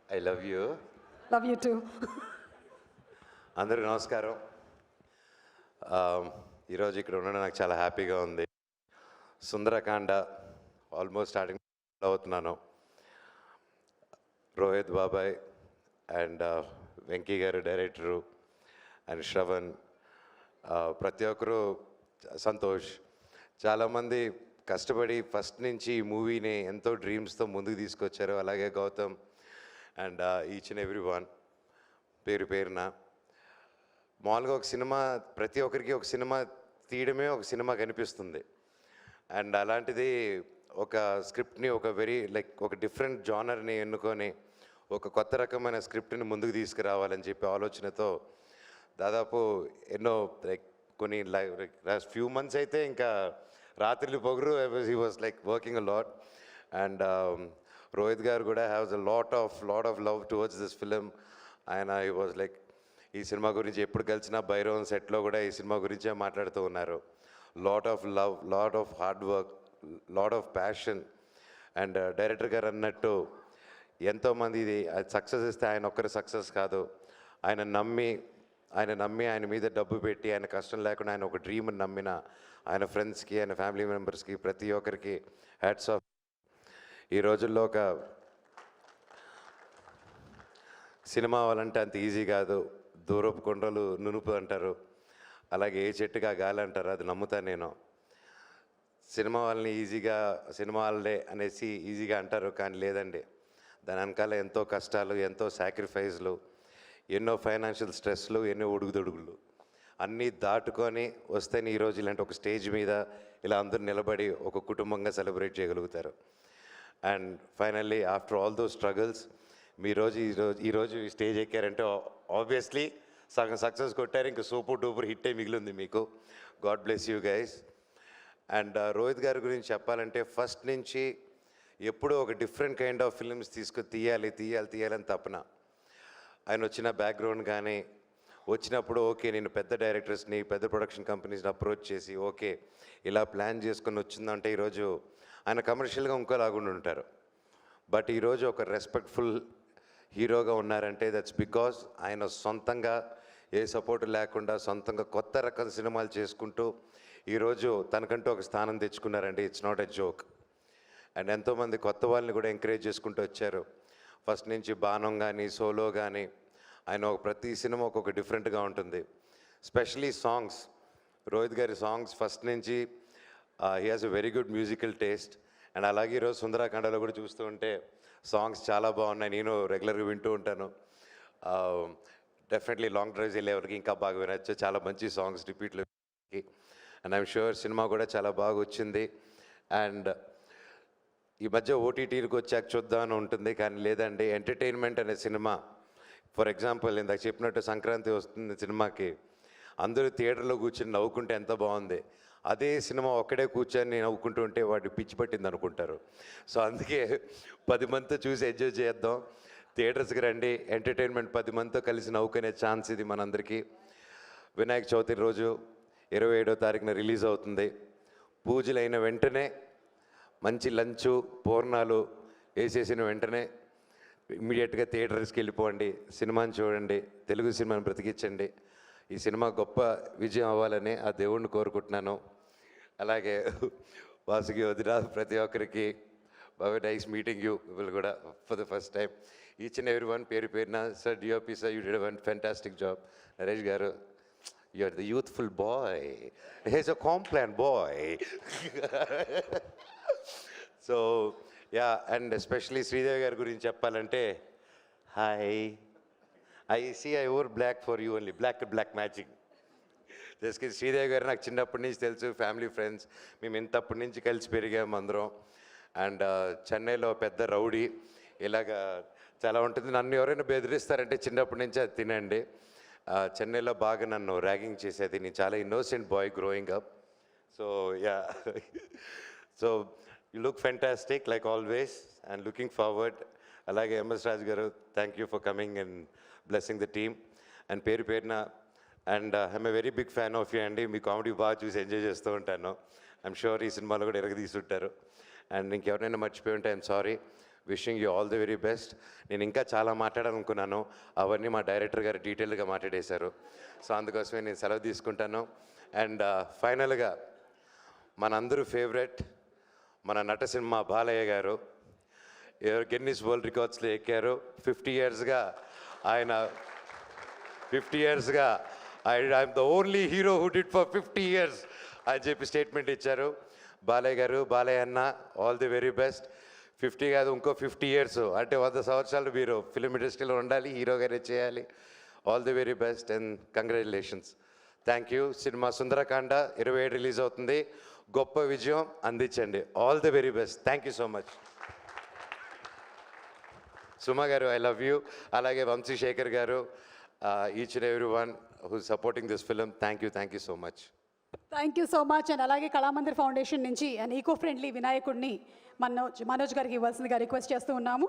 I love you. Love you two. అందరికీ నమస్కారం. ఈరోజు ఇక్కడ ఉండడం నాకు చాలా హ్యాపీగా ఉంది. సుందరకాండ ఆల్మోస్ట్ స్టార్టింగ్ అవుతున్నాను. రోహిత్ బాబాయ్ అండ్ వెంకీ గారు డైరెక్టరు అండ్ శ్రవణ్, ప్రతి ఒక్కరు, సంతోష్, చాలామంది కష్టపడి ఫస్ట్ నుంచి ఈ మూవీని ఎంతో డ్రీమ్స్తో ముందుకు తీసుకొచ్చారు. అలాగే Gautam and each and every one పేరు పేరున. మామూలుగా ఒక సినిమా, ప్రతి ఒక్కరికి ఒక సినిమా తీయడమే ఒక సినిమా కనిపిస్తుంది. అండ్ అలాంటిది ఒక స్క్రిప్ట్ని ఒక ఒక డిఫరెంట్ జానర్ని ఎన్నుకొని ఒక కొత్త రకమైన స్క్రిప్ట్ని ముందుకు తీసుకురావాలని చెప్పి ఆలోచనతో దాదాపు ఎన్నో కొన్ని లాస్ట్ ఫ్యూ మంత్స్ అయితే ఇంకా రాత్రిలు పొగరు he was working a lot. And Rohit గారు కూడా haves a lot of love towards this film. ఆయన హీ వాజ్ ఈ సినిమా గురించి ఎప్పుడు కలిసినా భైరవన్ సెట్లో కూడా ఈ సినిమా గురించే మాట్లాడుతూ ఉన్నారు. Lot of love, lot of hard work, lot of passion. And director గారు అన్నట్టు ఎంతోమంది ఇది సక్సెస్ ఇస్తే ఆయన ఒక్కరి సక్సెస్ కాదు, ఆయన నమ్మి ఆయన మీద డబ్బు పెట్టి ఆయన కష్టం లేకుండా ఆయన ఒక డ్రీమ్ని నమ్మిన ఆయన ఫ్రెండ్స్కి, ఆయన ఫ్యామిలీ మెంబర్స్కి, ప్రతి ఒక్కరికి హ్యాట్స్ ఆఫ్. ఈ రోజుల్లో ఒక సినిమా అవ్వాలంటే అంత ఈజీ కాదు. దూరపు కొండలు నునుపు అంటారు, అలాగే ఏ చెట్టుగా గాలి అంటారు, అది నమ్ముతాను నేను. సినిమా వాళ్ళని సినిమా వాళ్ళే అనేసి ఈజీగా అంటారు, కానీ లేదండి. దాని వెనకాల ఎంతో కష్టాలు, ఎంతో సాక్రిఫైస్లు, ఎన్నో ఫైనాన్షియల్ స్ట్రెస్లు, ఎన్నో ఉడుగుదొడుగులు అన్నీ దాటుకొని వస్తేనే ఈరోజు ఇలాంటి ఒక స్టేజ్ మీద ఇలా అందరూ నిలబడి ఒక కుటుంబంగా సెలబ్రేట్ చేయగలుగుతారు. And finally after all those struggles ఈరోజు ఈ స్టేజ్ ఎక్కారంటే ఆబ్వియస్లీ సగం సక్సెస్ కొట్టారు. ఇంకా సూపర్ డూపర్ హిట్టే మిగిలింది మీకు. God bless you guys. And Rohit గారి గురించి చెప్పాలంటే ఫస్ట్ నుంచి ఎప్పుడూ ఒక డిఫరెంట్ కైండ్ ఆఫ్ ఫిల్మ్స్ తీయాలని తపన. ఆయన వచ్చిన బ్యాక్గ్రౌండ్ కానీ వచ్చినప్పుడు ఓకే, నేను పెద్ద డైరెక్టర్స్ని, పెద్ద ప్రొడక్షన్ కంపెనీస్ని అప్రోచ్ చేసి ఓకే ఇలా ప్లాన్ చేసుకొని వచ్చిందంటే ఈరోజు ఆయన కమర్షియల్గా ఇంకోలాగుండి ఉంటారు. బట్ ఈరోజు ఒక రెస్పెక్ట్ఫుల్ హీరోగా ఉన్నారంటే దట్స్ బికాజ్ ఆయన సొంతంగా ఏ సపోర్ట్ లేకుండా సొంతంగా కొత్త రకం సినిమాలు చేసుకుంటూ ఈరోజు తనకంటూ ఒక స్థానం తెచ్చుకున్నారండి. It's not a joke. And ఎంతోమంది కొత్త వాళ్ళని కూడా ఎంకరేజ్ చేసుకుంటూ వచ్చారు. ఫస్ట్ నుంచి బాణం కానీ, సోలో కానీ, ఆయన ప్రతి సినిమా ఒక్కొక్క డిఫరెంట్గా ఉంటుంది. స్పెషలీ సాంగ్స్, రోహిత్ గారి సాంగ్స్ ఫస్ట్ నుంచి he has a very good musical taste. And అలాగే ఈరోజు సుందరకాండలో కూడా చూస్తూ ఉంటే సాంగ్స్ చాలా బాగున్నాయి. నేను రెగ్యులర్గా వింటూ ఉంటాను. డెఫినెట్లీ లాంగ్ డ్రైవ్స్ వెళ్ళేవారికి ఇంకా బాగా వినొచ్చు. చాలా మంచి సాంగ్స్ రిపీట్లో. అండ్ ఐఎమ్ షూర్ సినిమా కూడా చాలా బాగా వచ్చింది. అండ్ ఈ మధ్య ఓటీటీలకు వచ్చాక చూద్దామని ఉంటుంది, కానీ లేదండి. ఎంటర్టైన్మెంట్ అనే సినిమా, ఫర్ ఎగ్జాంపుల్ ఇందాక చెప్పినట్టు సంక్రాంతి వస్తుంది సినిమాకి, అందరూ థియేటర్లో కూర్చొని నవ్వుకుంటే ఎంత బాగుంది. అదే సినిమా ఒక్కడే కూర్చొని నవ్వుకుంటూ ఉంటే వాడు పిచ్చి పట్టింది అనుకుంటారు. సో అందుకే 10 మందితో చూసి ఎంజాయ్ చేద్దాం. థియేటర్స్కి రండి. ఎంటర్టైన్మెంట్ 10 మందితో కలిసి నవ్వుకునే ఛాన్స్ ఇది మనందరికీ. వినాయక చవితి రోజు 27వ తారీఖున రిలీజ్ అవుతుంది. పూజలు అయిన వెంటనే మంచి లంచు, పూర్ణాలు వేసేసిన వెంటనే ఇమ్మీడియట్గా థియేటర్స్కి వెళ్ళిపోండి, సినిమాని చూడండి, తెలుగు సినిమాని బ్రతికించండి. ఈ సినిమా గొప్ప విజయం అవ్వాలని ఆ దేవుణ్ణి కోరుకుంటున్నాను. అలాగే వాసుకి వదిన, ప్రతి ఒక్కరికి బాగా నైస్ మీటింగ్ యూ విల్ కూడా for the first time. Each and every one పేరు పేరున. Sir DOP sir, you did one fantastic job. Naresh garu, you are the youthful boy, he's a Complan boy. So yeah, and especially Sridevi గారి గురించి చెప్పాలంటే, hi, I over black for you only, black matching. Just Sridevi garu నాకు చిన్నప్పటి నుంచి తెలుసు, family friends, మేము ఇంతప్పటి నుంచి కలిసి పెరిగాము అందరం. అండ్ చెన్నైలో పెద్ద రౌడీ, ఇలాగా చాలా ఉంటుంది. నన్ను ఎవరైనా బెదిరిస్తారంటే చిన్నప్పటి నుంచి అది తినండి. చెన్నైలో బాగా నన్ను ర్యాగింగ్ చేసేది. నేను చాలా innocent boy growing up. So ya, so you look fantastic like always and looking forward. అలాగే MS Raju garu, thank you for coming and blessing the team. And పేరు పేరున, and I'm a very big fan of you అండి. మీ comedy బాగా చూసి enjoy చేస్తూ ఉంటాను. I'm sure ఈ సినిమాలో కూడా తీసుంటారు. అండ్ ఇంకెవరైనా మర్చిపోయి ఉంటే I'm sorry. Wishing you all the very best. నేను ఇంకా చాలా మాట్లాడాలనుకున్నాను, అవన్నీ మా డైరెక్టర్ గారు డీటెయిల్గా మాట్లాడేశారు. సో అందుకోసమే నేను సెలవు తీసుకుంటాను. అండ్ ఫైనల్గా మనందరూ ఫేవరెట్ మన నటసింహ బాలయ్య గారు గిన్నిస్ వరల్డ్ రికార్డ్స్లో ఎక్కారు. 50 ఇయర్స్గా ఆయన 50 ఇయర్స్గా I'm the only hero who did for 50 years అని చెప్పి స్టేట్మెంట్ ఇచ్చారు. బాలయ్య గారు, బాలయ్య అన్న, ఆల్ ది వెరీ బెస్ట్. 50 కాదు, ఇంకో 50 ఇయర్స్ అంటే 100 సంవత్సరాలు మీరు ఫిలిం ఇండస్ట్రీలో ఉండాలి, హీరోగానే చేయాలి. All the very best and congratulations. Thank you. Cinema Sundarakanda 27 release అవుతుంది. గొప్ప విజయం అందించండి. All the very best. Thank you so much. Suma garu, I love you. అలాగే Vamsishekar garu, each and every one who supporting this film, thank you so much. Thank you so much. And అలాగే Kalamandir foundation నుంచి and eco friendly వినాయకుడిని మనోజ్ గారికి ఇవ్వాల్సిందిగా request చేస్తూ ఉన్నాము.